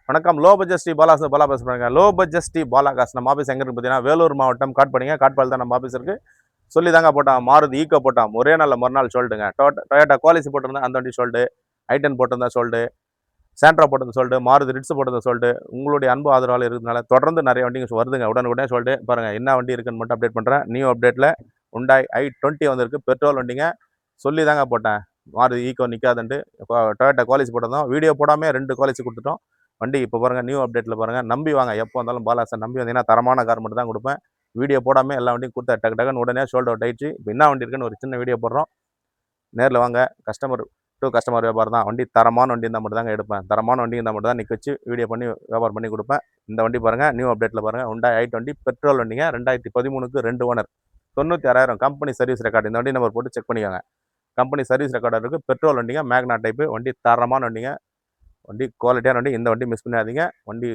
வணக்கம். Low budget Sri Bala sir Bala பேசுகிறாங்க. Low budget Sri Bala காசு நம்ம ஆஃபீஸ் எங்கே இருக்குது பார்த்தீங்கன்னா வேலூர் மாவட்டம் காட்பாடிங்க. காட்பாடியில் தான் நம்ம ஆஃபீஸ் இருக்குது. சொல்லி தாங்க போட்டான். மாருதி ஈக்கோ போட்டான். ஒரே நாளில் மறுநாள் சொல்லிட்டுங்க. டொயோட்டா குவாலிசி போட்டிருந்தேன், அந்த வண்டி சொல்லிட்டு. ஐட்டன் போட்டிருந்தா சொல்லிட்டு. சாண்ட்ரா போட்டிருந்தா சொல்லிட்டு. மாருதி ரிட்ஸ் போட்டிருந்தா சொல்லிட்டு. உங்களுடைய அன்பு ஆதரவால் இருக்கிறதுனால தொடர்ந்து நிறைய வண்டிங்க வருதுங்க. உடனே சொல்லிட்டு பாருங்கள் என்ன வண்டி இருக்குன்னு மட்டும் அப்டேட் பண்ணுறேன். நியூ அப்டேட்டில் Hyundai i20 வந்திருக்கு. பெட்ரோல் வண்டிங்க. சொல்லி தாங்க போட்டேன். மாருதி ஈக்கோ நிற்காதுன்ட்டு. டொயோட்டா குவாலிசி போட்டிருந்தோம். வீடியோ போடாமல் 2 குவாலிசி கொடுத்துட்டோம். வண்டி இப்போ பாருங்கள், நியூ அப்டேட்டில் பாருங்கள். நம்பி வாங்க. எப்போ வந்தாலும் பாலாசன் நம்பி வந்தீங்கன்னா தரமான கார் மட்டும் தான் கொடுப்பேன். வீடியோ போடாமல் எல்லா வண்டியும் கொடுத்தா டக்குன்னு உடனே ஷோல்ட் அவுட் ஆயிடுச்சு. இப்போ என்ன வண்டி இருக்குன்னு ஒரு சின்ன வீடியோ போடுறோம். நேரில் வாங்க. கஸ்டமர் டு கஸ்டமர் வியாபாரம் தான். வண்டி தரமான வண்டி இருந்தால் மட்டும் தாங்க எடுப்பேன். தரமான வண்டி இருந்தால் மட்டும் தான் நிற்க வச்சு வீடியோ பண்ணி வியாபாரம் பண்ணி கொடுப்பேன். இந்த வண்டி பாருங்கள், நியூ அப்டேட்டில் பாருங்கள். Hyundai i20 பெட்ரோல் வண்டிங்க. 2013க்கு 2 ஓனர். 96,000 company service record. இந்த வண்டி நம்பர் போட்டு செக் பண்ணிக்கோங்க. கம்பெனி சர்வீஸ் ரெக்கார்டு இருக்குது. பெட்ரோல் வண்டிங்க. மேக்னா டைப்பு வண்டி. தரமான வண்டிங்க. வண்டி குவாலிட்டியான வண்டி. இந்த வண்டி மிஸ் பண்ணாதீங்க. வண்டி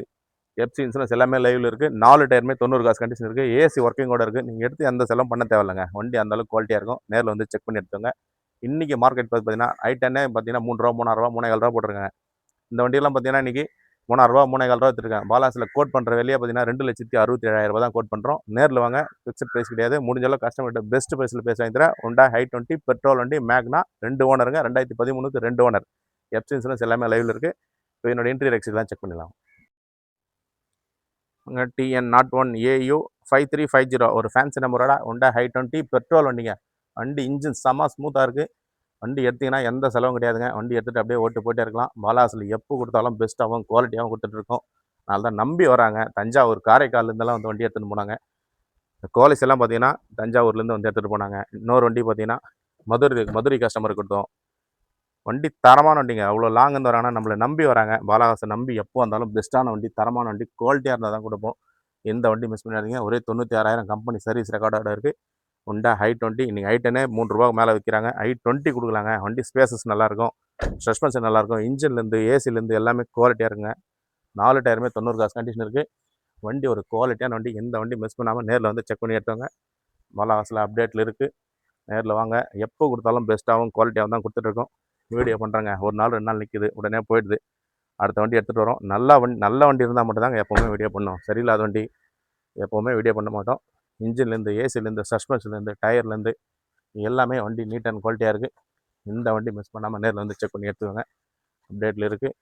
எஃப்சி இன்சூரன்ஸ் எல்லாமே லைவில் இருக்குது. 4 டயருமே 90 காசு கண்டிஷன் இருக்குது. ஏசி ஒர்க்கிங்கோட இருக்குது. நீங்கள் எடுத்து எந்த செலவும் பண்ண தேவையில்லைங்க. வண்டி அந்தளவுக்கு குவாலிட்டியாக இருக்கும். நேரில் வந்து செக் பண்ணி எடுத்துங்க. இன்றைக்கி மார்க்கெட் பார்த்தீங்கன்னா i10 பார்த்தீங்கன்னா 3 ரூபா 3,500 3,500 ரூபா இந்த வண்டியெல்லாம் பார்த்தீங்கன்னா இன்றைக்கி 3,500 3,500 எடுத்துருக்கேன். பாலாஸில் கோட் பண்ணுற வெளியே பார்த்தீங்கன்னா 2,67,700 தான் கோட் பண்ணுறோம். நேரில் வாங்க. ஃபிக்ஸட் ப்ரைஸ் கிடையாது. முடிஞ்சளவு கஸ்டமர்கிட்ட பெஸ்ட் ப்ரைஸில் பேச வாங்கிக்கிறேன். Hyundai i20 பெட்ரோல் வண்டி மேக்னா 2 ஓனருங்க. 2013க்கு 2 ஓனர். எஃப்சி இன்சூரன்ஸ் எல்லாமே லைவில் இருக்குது. இப்போ என்னோட இன்டீரியர் எக்ஸிட்லாம் செக் பண்ணிடலாம். TN01AU 5350 ஒரு ஃபேன்சி நம்பரோட Hyundai i20 பெட்ரோல் வண்டிங்க. வண்டி இன்ஜின் செம்ம ஸ்மூத்தாக இருக்குது. வண்டி எடுத்திங்கன்னா எந்த செலவும் கிடையாதுங்க. வண்டி எடுத்துகிட்டு அப்படியே ஓட்டு போயிட்டே இருக்கலாம். பாலாஸில் எப்போ கொடுத்தாலும் பெஸ்ட்டாகவும் குவாலிட்டியாகவும் கொடுத்துட்ருக்கோம். அதனால தான் நம்பி வராங்க. தஞ்சாவூர் காரைக்கால்லேருந்தெல்லாம் வந்து வண்டி எடுத்துகிட்டு போனாங்க. குவாலிஸ் எல்லாம் பார்த்தீங்கன்னா தஞ்சாவூர்லேருந்து வந்து எடுத்துகிட்டு போனாங்க. இன்னொரு வண்டி பார்த்தீங்கன்னா மதுரை கஸ்டமருக்கு கொடுத்தோம். வண்டி தரமான வண்டிங்க. அவ்வளோ லாங்லேருந்து வராங்கன்னா நம்மளை நம்பி வராங்க. பாலாகாசை நம்பி எப்போ வந்தாலும் பெஸ்ட்டான வண்டி, தரமான வண்டி, குவாலிட்டியாக இருந்தால் தான் கொடுப்போம். எந்த வண்டி மிஸ் பண்ணாதீங்க. ஒரே 96,000 கம்பெனி சர்வீஸ் ரெக்கார்டோட இருக்குது. Hyundai i20 இன்றைக்கி i10 3 ரூபாய்க்கு மேலே விற்கிறாங்க. i20 கொடுக்கலாங்க. வண்டி ஸ்பேசஸ் நல்லாயிருக்கும். சஸ்பென்ஷன் நல்லாயிருக்கும். இன்ஜின்லேருந்து ஏசிலேருந்து எல்லாமே குவாலிட்டியாக இருக்குங்க. 4 டயருமே 90 காசு கண்டிஷன் இருக்குது. வண்டி ஒரு குவாலிட்டியான வண்டி. எந்த வண்டி மிஸ் பண்ணாமல் நேரில் வந்து செக் பண்ணி எடுத்தவங்க. பாலாகாசில் அப்டேட்டில் இருக்குது. நேரில் வாங்க. எப்போ கொடுத்தாலும் பெஸ்ட்டாகவும் குவாலிட்டியாகவும் தான் கொடுத்துட்ருக்கோம். வீடியோ பண்ணுறாங்க. ஒரு நாள் 2 நாள் நிற்கிது, உடனே போயிடுது. அடுத்த வண்டி எடுத்துகிட்டு வரோம். நல்ல வண்டி இருந்தால் மட்டும் தாங்க எப்போவுமே வீடியோ பண்ணோம். சரியில்லாத வண்டி எப்போவுமே வீடியோ பண்ண மாட்டோம். இன்ஜின்லேருந்து ஏசிலேருந்து சஸ்பென்ஷன்லேருந்து டயர்லேருந்து எல்லாமே வண்டி நீட் அண்ட் குவாலிட்டியாக இருக்குது. இந்த வண்டி மிஸ் பண்ணாமல் நேரில் வந்து செக் பண்ணி எடுத்துக்கோங்க. அப்டேட்டில் இருக்குது.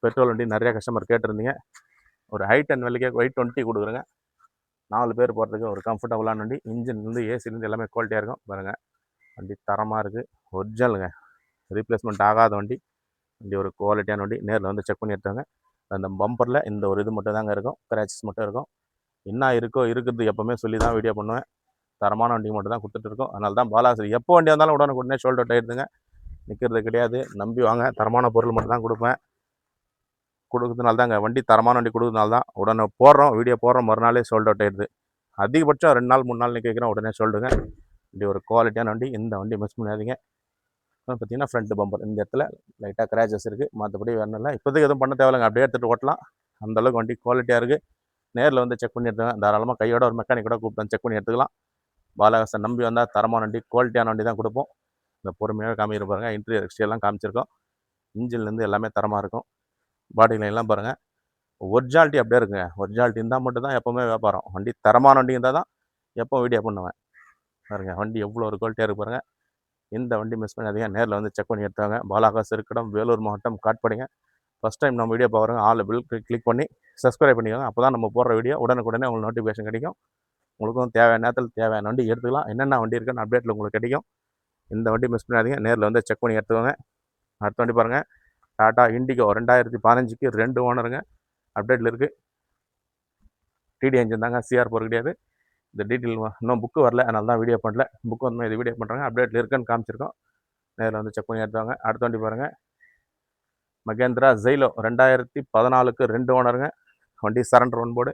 பெட்ரோல் வண்டி நிறையா கஸ்டமர் கேட்டிருந்தீங்க. ஒரு i10 விலைக்கே i20 கொடுக்குறேங்க. 4 பேர் போகிறதுக்கு ஒரு கம்ஃபர்டபுளான வண்டி. இன்ஜின்லேருந்து ஏசிலேருந்து எல்லாமே குவாலிட்டியாக இருக்கும். பாருங்கள், வண்டி தரமாக இருக்குது. ஒரிஜினலுங்க. ரீப்ளேஸ்மெண்ட் ஆகாத வண்டி. வண்டி ஒரு குவாலிட்டியான வண்டி. நேரில் வந்து செக் பண்ணி எடுத்தாங்க. அந்த பம்பரில் இந்த ஒரு இது மட்டும் தாங்க இருக்கும். கிராச்சஸ் மட்டும் இருக்கும். என்ன இருக்குது எப்போவுமே சொல்லி தான் வீடியோ பண்ணுவேன். தரமான வண்டி மட்டும் தான் கொடுத்துட்ருக்கோம். அதனால தான் பாலாசரி எப்போ வண்டி வந்தாலும் உடனே ஷோல்ட் அவுட் ஆகிடுதுங்க. நிற்கிறது கிடையாது. நம்பி வாங்க. தரமான பொருள் மட்டும் தான் கொடுப்பேன். கொடுக்குறதுனால தாங்க வண்டி தரமான வண்டி கொடுக்குறதுனால தான் உடனே வீடியோ போடுறோம், மறுநாளே ஷோல்ட் அவுட் ஆகிடுது. அதிகபட்சம் 2 நாள் 3 நாள் நிற்க வைக்கிறோம், உடனே சொல்லுங்க. இப்படி ஒரு குவாலிட்டியான வண்டி. இந்த வண்டி மிஸ் பண்ணாதீங்க. பார்த்தீங்கன்னா ஃப்ரண்ட் பம்பர் இந்த இடத்துல லைட்டாக கிராச்சஸ் இருக்குது. மற்றபடி வேணும் இல்லை. இப்போதைக்கு எதுவும் பண்ண தேவையில்லைங்க. அப்படியே எடுத்துகிட்டு ஓட்டலாம். அந்தளவுக்கு வண்டி குவாலிட்டியாக இருக்குது. நேரில் வந்து செக் பண்ணி எடுத்துங்க. தாராளமாக கையோட ஒரு மெக்கானிக் கூட கூப்பிட்டு செக் பண்ணி எடுத்துக்கலாம். பாலாகாசன் நம்பி வந்தால் தரமான வண்டி, குவாலிட்டியான வண்டி தான் கொடுப்போம். இந்த பொறுமையாக காமிக்கிற பாருங்கள். இன்டீரியர் எக்ஸ்டீரியர்லாம் காமிச்சிருக்கோம். இன்ஜின்லேருந்து எல்லாமே தரமாக இருக்கும். பாடி லைன்லாம் பாருங்கள். ஒரிஜினாலிட்டி அப்படியே இருக்குங்க. ஒரிஜினாலிட்டி இருந்தால் மட்டும் தான் எப்போவுமே வியாபாரம். வண்டி தரமான வண்டி இருந்தால் தான் எப்போ வீடியோ பண்ணுவேன். பாருங்கள், வண்டி எவ்வளோ ஒரு குவாலிட்டியாக இருக்கு பாருங்கள். இந்த வண்டி மிஸ் பண்ணாதீங்க. நேரில் வந்து செக் பண்ணி எடுத்தாங்க. பாலாகாஸ் இருக்கிடம் வேலூர் மாவட்டம் காட்பாடிங்க. ஃபஸ்ட் டைம் நம்ம வீடியோ பார்க்குறோங்க. ஆல் பில் கிளிக் பண்ணி சப்ஸ்கிரைப் பண்ணிக்கோங்க. அப்போ தான் நம்ம போடுற வீடியோ உடனுக்குடனே உங்களுக்கு நோட்டிஃபிகேஷன் கிடைக்கும். உங்களுக்கும் தேவையான நேரத்தில் தேவையான வண்டி எடுத்துக்கலாம். என்னென்ன வண்டி இருக்குன்னு அப்டேட்டில் உங்களுக்கு கிடைக்கும். இந்த வண்டி மிஸ் பண்ணாதீங்க. நேரில் வந்து செக் பண்ணி எடுத்துக்கோங்க. அடுத்த வண்டி பாருங்கள். டாடா இண்டிகோ 2015க்கு 2 ஓனருங்க. அப்டேட்டில் இருக்குது. டிடி என்ஜின் தாங்க. சிஆர் போர் கிடையாது. இந்த டீட்டெயில் இன்னும் புக்கு வரல, அதனால தான் வீடியோ பண்ணல. புக்கு வந்து இது வீடியோ பண்ணுறாங்க. அப்டேட்டில் இருக்குன்னு காமிச்சிருக்கோம். நேரில் வந்து செக் பண்ணி எடுத்துவாங்க. அடுத்த வண்டி பாருங்கள். மகேந்திரா ஜெயிலோ 2014க்கு 2 ஓனருங்க. வண்டி சரண்டர் ஒன் போர்டு.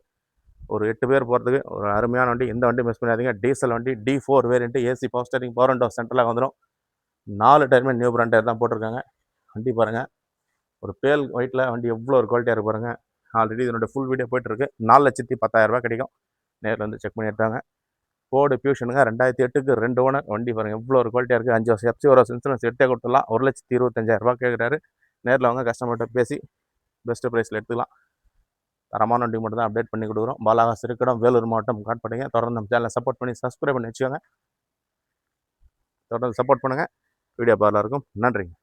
ஒரு 8 பேர் போகிறதுக்கு ஒரு அருமையான வண்டி. இந்த வண்டி மிஸ் பண்ணாதீங்க. டீசல் வண்டி. D4 variant. AC power steering, power window சென்ட்ரலாக வந்துடும். 4 டயருமே நியூ பிராண்ட் டயர் தான் போட்டிருக்காங்க. வண்டி பாருங்கள். ஒரு பேல் ஒயிட்டில் வண்டி எவ்வளோ ஒரு குவாலிட்டியாக இருக்கு பாருங்கள். ஆல்ரெடி இதனுடைய ஃபுல் வீடியோ போய்ட்டுருக்கு. 4,10,000 கிடைக்கும். நேரில் வந்து செக் பண்ணி எடுத்தாங்க. ஃபோர்டு ஃபியூஷனுங்க. 2008க்கு 2 ஓனர். வண்டி பாருங்கள் எவ்வளோ ஒரு குவாலிட்டியாக இருக்குது. 5 வருஷம் எஃப்சி ஒரு இன்சூரன்ஸ் எடுத்தே கொடுத்துடலாம். 1,25,000 கேட்குறாரு. நேரில் அவங்க கஸ்டமர்கிட்ட பேசி பெஸ்ட்டு ப்ரைஸில் எடுத்துக்கலாம். தரமான வண்டி மட்டும் தான் அப்டேட் பண்ணி கொடுக்குறோம். பாலாகாசு இருக்கடம், வேலூர் மாவட்டம் காட்பாடிங்க. தொடர்ந்து நம்ம சேனலை சப்போர்ட் பண்ணி சப்ஸ்கிரைப் பண்ணி வச்சுக்கோங்க. தொடர்ந்து சப்போர்ட் பண்ணுங்கள். வீடியோ பார்ல இருக்கும். நன்றிங்க.